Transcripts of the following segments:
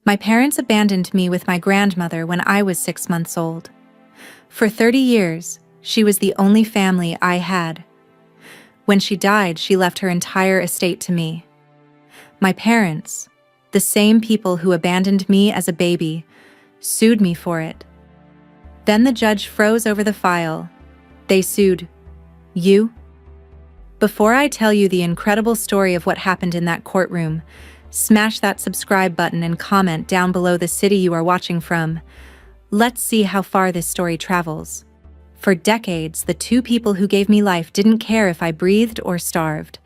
My parents abandoned me with my grandmother when I was 6 months old. For 30 years, she was the only family I had. When she died, she left her entire estate to me. My parents, the same people who abandoned me as a baby, sued me for it. Then the judge froze over the file. They sued you? Before I tell you the incredible story of what happened in that courtroom, smash that subscribe button and comment down below the city you are watching from. Let's see how far this story travels. For decades, the two people who gave me life didn't care if I breathed or starved.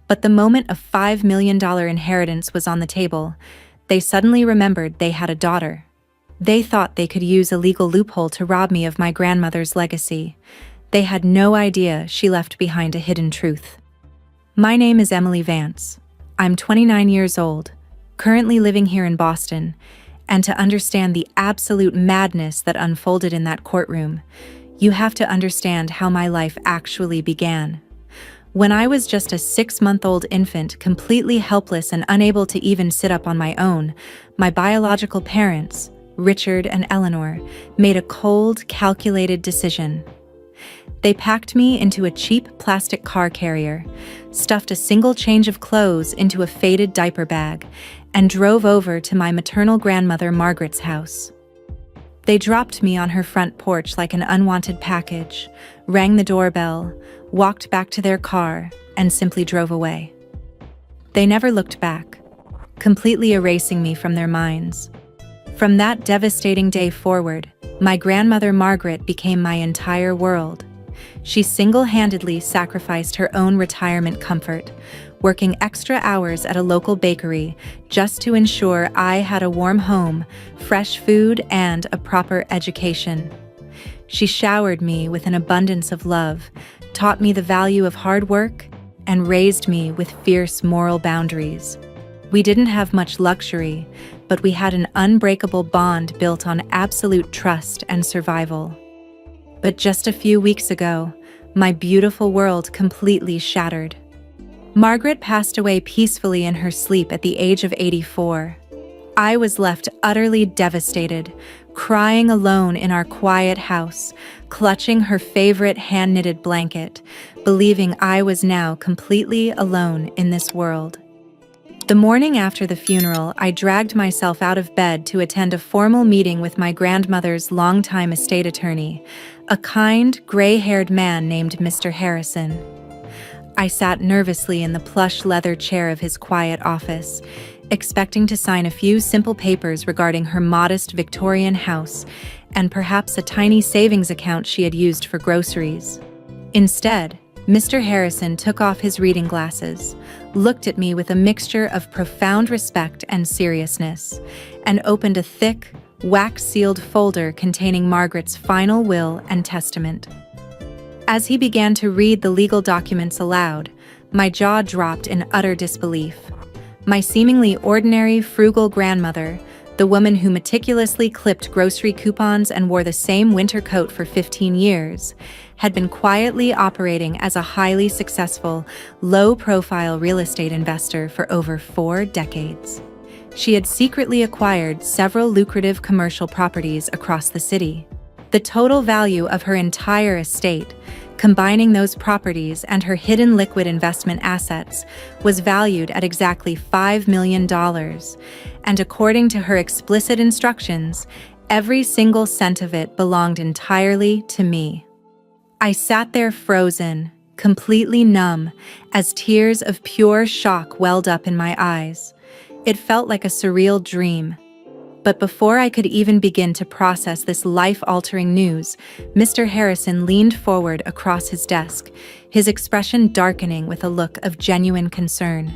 But the moment a $5 million inheritance was on the table, they suddenly remembered they had a daughter. They thought they could use a legal loophole to rob me of my grandmother's legacy. They had no idea she left behind a hidden truth. My name is Emily Vance. I'm 29 years old, currently living here in Boston, and to understand the absolute madness that unfolded in that courtroom, you have to understand how my life actually began. When I was just a 6-month-old infant, completely helpless and unable to even sit up on my own, my biological parents, Richard and Eleanor, made a cold, calculated decision. They packed me into a cheap plastic car carrier, stuffed a single change of clothes into a faded diaper bag, and drove over to my maternal grandmother Margaret's house. They dropped me on her front porch like an unwanted package, rang the doorbell, walked back to their car, and simply drove away. They never looked back, completely erasing me from their minds. From that devastating day forward, my grandmother Margaret became my entire world. She single-handedly sacrificed her own retirement comfort, working extra hours at a local bakery just to ensure I had a warm home, fresh food, and a proper education. She showered me with an abundance of love, taught me the value of hard work, and raised me with fierce moral boundaries. We didn't have much luxury, but we had an unbreakable bond built on absolute trust and survival. But just a few weeks ago, my beautiful world completely shattered. Margaret passed away peacefully in her sleep at the age of 84. I was left utterly devastated, crying alone in our quiet house, clutching her favorite hand-knitted blanket, believing I was now completely alone in this world. The morning after the funeral, I dragged myself out of bed to attend a formal meeting with my grandmother's longtime estate attorney, a kind, gray-haired man named Mr. Harrison. I sat nervously in the plush leather chair of his quiet office, expecting to sign a few simple papers regarding her modest Victorian house and perhaps a tiny savings account she had used for groceries. Instead, Mr. Harrison took off his reading glasses, looked at me with a mixture of profound respect and seriousness, and opened a thick, wax-sealed folder containing Margaret's final will and testament. As he began to read the legal documents aloud, my jaw dropped in utter disbelief. My seemingly ordinary, frugal grandmother, the woman who meticulously clipped grocery coupons and wore the same winter coat for 15 years, had been quietly operating as a highly successful, low-profile real estate investor for over 4 decades. She had secretly acquired several lucrative commercial properties across the city. The total value of her entire estate, combining those properties and her hidden liquid investment assets, was valued at exactly $5 million, and according to her explicit instructions, every single cent of it belonged entirely to me. I sat there frozen, completely numb, as tears of pure shock welled up in my eyes. It felt like a surreal dream. But before I could even begin to process this life-altering news, Mr. Harrison leaned forward across his desk, his expression darkening with a look of genuine concern.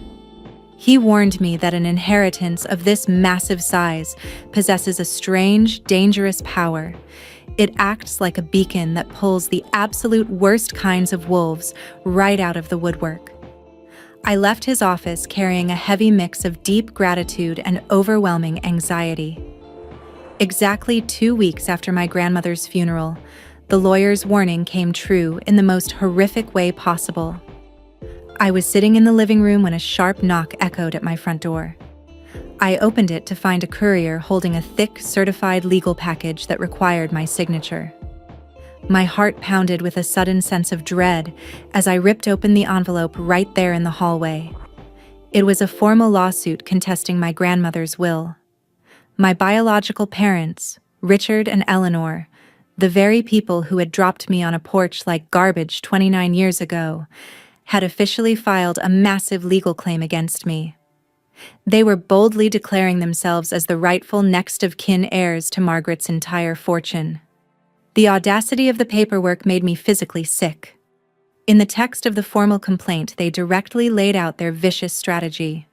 He warned me that an inheritance of this massive size possesses a strange, dangerous power. It acts like a beacon that pulls the absolute worst kinds of wolves right out of the woodwork. I left his office carrying a heavy mix of deep gratitude and overwhelming anxiety. Exactly 2 weeks after my grandmother's funeral, the lawyer's warning came true in the most horrific way possible. I was sitting in the living room when a sharp knock echoed at my front door. I opened it to find a courier holding a thick, certified legal package that required my signature. My heart pounded with a sudden sense of dread as I ripped open the envelope right there in the hallway. It was a formal lawsuit contesting my grandmother's will. My biological parents, Richard and Eleanor, the very people who had dropped me on a porch like garbage 29 years ago, had officially filed a massive legal claim against me. They were boldly declaring themselves as the rightful next-of-kin heirs to Margaret's entire fortune. The audacity of the paperwork made me physically sick. In the text of the formal complaint, they directly laid out their vicious strategy.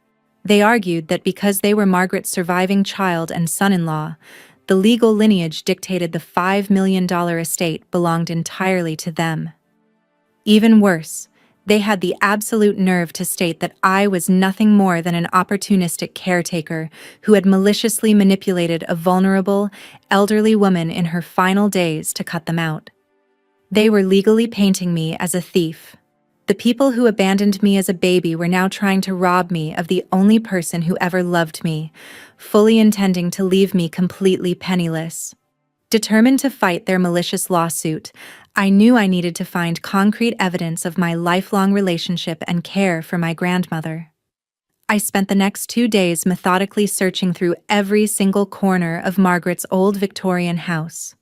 They argued that because they were Margaret's surviving child and son-in-law, the legal lineage dictated the $5 million estate belonged entirely to them. Even worse, they had the absolute nerve to state that I was nothing more than an opportunistic caretaker who had maliciously manipulated a vulnerable, elderly woman in her final days to cut them out. They were legally painting me as a thief. The people who abandoned me as a baby were now trying to rob me of the only person who ever loved me, fully intending to leave me completely penniless. Determined to fight their malicious lawsuit, I knew I needed to find concrete evidence of my lifelong relationship and care for my grandmother. I spent the next 2 days methodically searching through every single corner of Margaret's old Victorian house.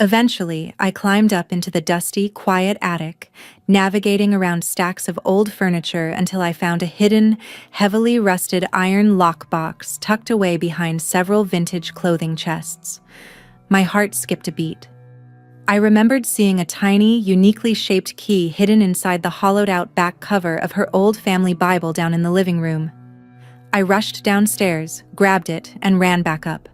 Eventually, I climbed up into the dusty, quiet attic, navigating around stacks of old furniture until I found a hidden, heavily rusted iron lockbox tucked away behind several vintage clothing chests. My heart skipped a beat. I remembered seeing a tiny, uniquely shaped key hidden inside the hollowed-out back cover of her old family Bible down in the living room. I rushed downstairs, grabbed it, and ran back up.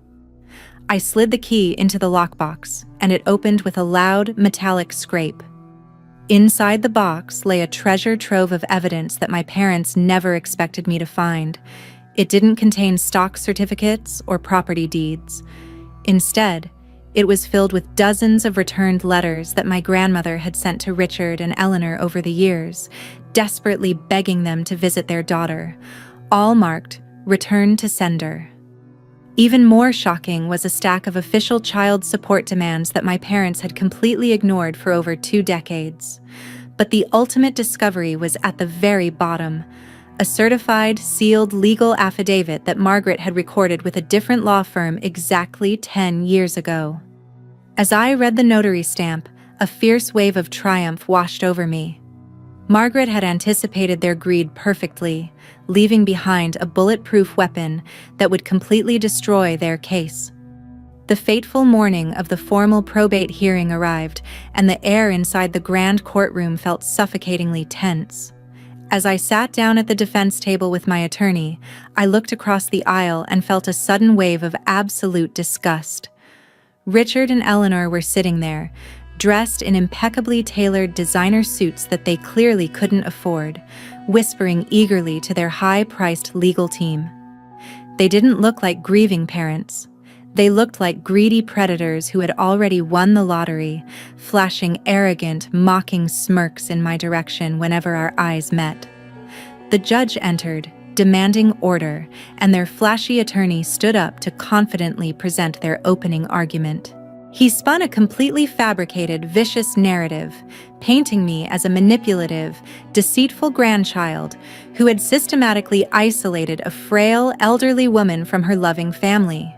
I slid the key into the lockbox, and it opened with a loud, metallic scrape. Inside the box lay a treasure trove of evidence that my parents never expected me to find. It didn't contain stock certificates or property deeds. Instead, it was filled with dozens of returned letters that my grandmother had sent to Richard and Eleanor over the years, desperately begging them to visit their daughter, all marked "Return to Sender." Even more shocking was a stack of official child support demands that my parents had completely ignored for over 2 decades. But the ultimate discovery was at the very bottom: a certified, sealed legal affidavit that Margaret had recorded with a different law firm exactly 10 years ago. As I read the notary stamp, a fierce wave of triumph washed over me. Margaret had anticipated their greed perfectly, leaving behind a bulletproof weapon that would completely destroy their case. The fateful morning of the formal probate hearing arrived, and the air inside the grand courtroom felt suffocatingly tense. As I sat down at the defense table with my attorney, I looked across the aisle and felt a sudden wave of absolute disgust. Richard and Eleanor were sitting there, dressed in impeccably tailored designer suits that they clearly couldn't afford, whispering eagerly to their high-priced legal team. They didn't look like grieving parents. They looked like greedy predators who had already won the lottery, flashing arrogant, mocking smirks in my direction whenever our eyes met. The judge entered, demanding order, and their flashy attorney stood up to confidently present their opening argument. He spun a completely fabricated, vicious narrative, painting me as a manipulative, deceitful grandchild who had systematically isolated a frail, elderly woman from her loving family.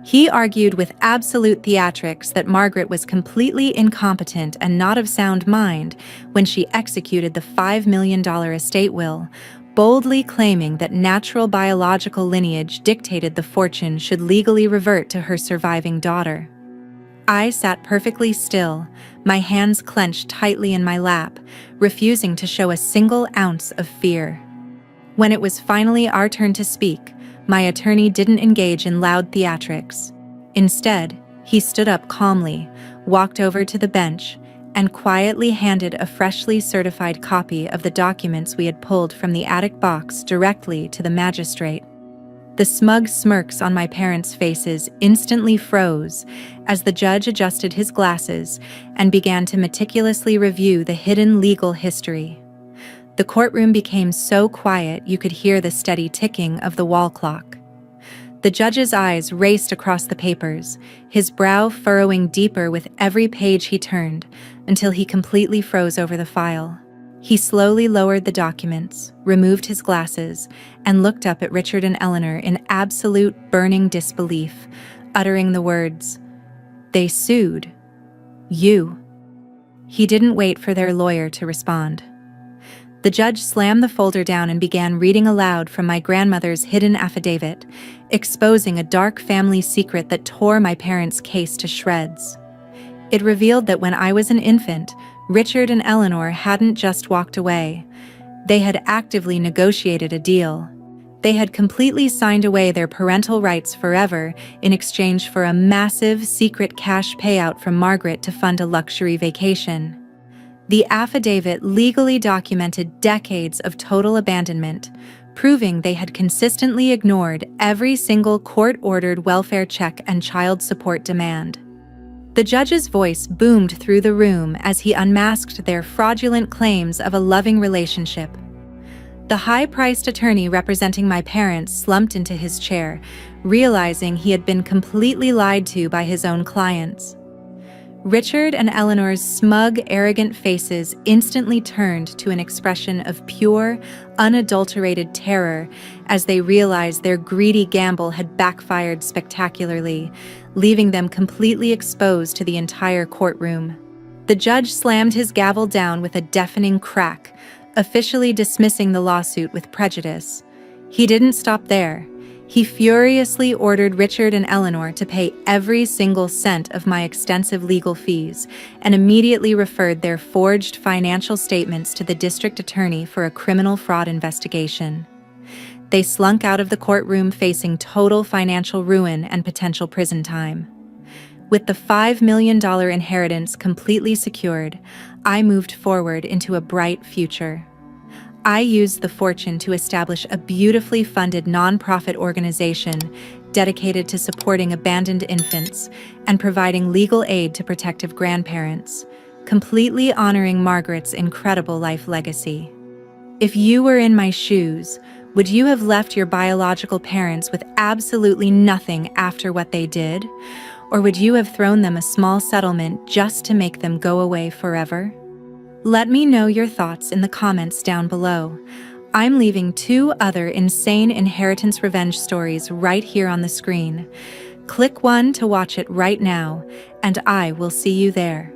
He argued with absolute theatrics that Margaret was completely incompetent and not of sound mind when she executed the $5 million estate will, boldly claiming that natural biological lineage dictated the fortune should legally revert to her surviving daughter. I sat perfectly still, my hands clenched tightly in my lap, refusing to show a single ounce of fear. When it was finally our turn to speak, my attorney didn't engage in loud theatrics. Instead, he stood up calmly, walked over to the bench, and quietly handed a freshly certified copy of the documents we had pulled from the attic box directly to the magistrate. The smug smirks on my parents' faces instantly froze as the judge adjusted his glasses and began to meticulously review the hidden legal history. The courtroom became so quiet you could hear the steady ticking of the wall clock. The judge's eyes raced across the papers, his brow furrowing deeper with every page he turned, until he completely froze over the file. He slowly lowered the documents, removed his glasses, and looked up at Richard and Eleanor in absolute burning disbelief, uttering the words, "They sued you." He didn't wait for their lawyer to respond. The judge slammed the folder down and began reading aloud from my grandmother's hidden affidavit, exposing a dark family secret that tore my parents' case to shreds. It revealed that when I was an infant, Richard and Eleanor hadn't just walked away. They had actively negotiated a deal. They had completely signed away their parental rights forever in exchange for a massive, secret cash payout from Margaret to fund a luxury vacation. The affidavit legally documented decades of total abandonment, proving they had consistently ignored every single court-ordered welfare check and child support demand. The judge's voice boomed through the room as he unmasked their fraudulent claims of a loving relationship. The high-priced attorney representing my parents slumped into his chair, realizing he had been completely lied to by his own clients. Richard and Eleanor's smug, arrogant faces instantly turned to an expression of pure, unadulterated terror as they realized their greedy gamble had backfired spectacularly, leaving them completely exposed to the entire courtroom. The judge slammed his gavel down with a deafening crack, officially dismissing the lawsuit with prejudice. He didn't stop there. He furiously ordered Richard and Eleanor to pay every single cent of my extensive legal fees and immediately referred their forged financial statements to the district attorney for a criminal fraud investigation. They slunk out of the courtroom facing total financial ruin and potential prison time. With the $5 million inheritance completely secured, I moved forward into a bright future. I used the fortune to establish a beautifully funded nonprofit organization dedicated to supporting abandoned infants and providing legal aid to protective grandparents, completely honoring Margaret's incredible life legacy. If you were in my shoes, would you have left your biological parents with absolutely nothing after what they did? Or would you have thrown them a small settlement just to make them go away forever? Let me know your thoughts in the comments down below. I'm leaving 2 other insane inheritance revenge stories right here on the screen. Click one to watch it right now, and I will see you there.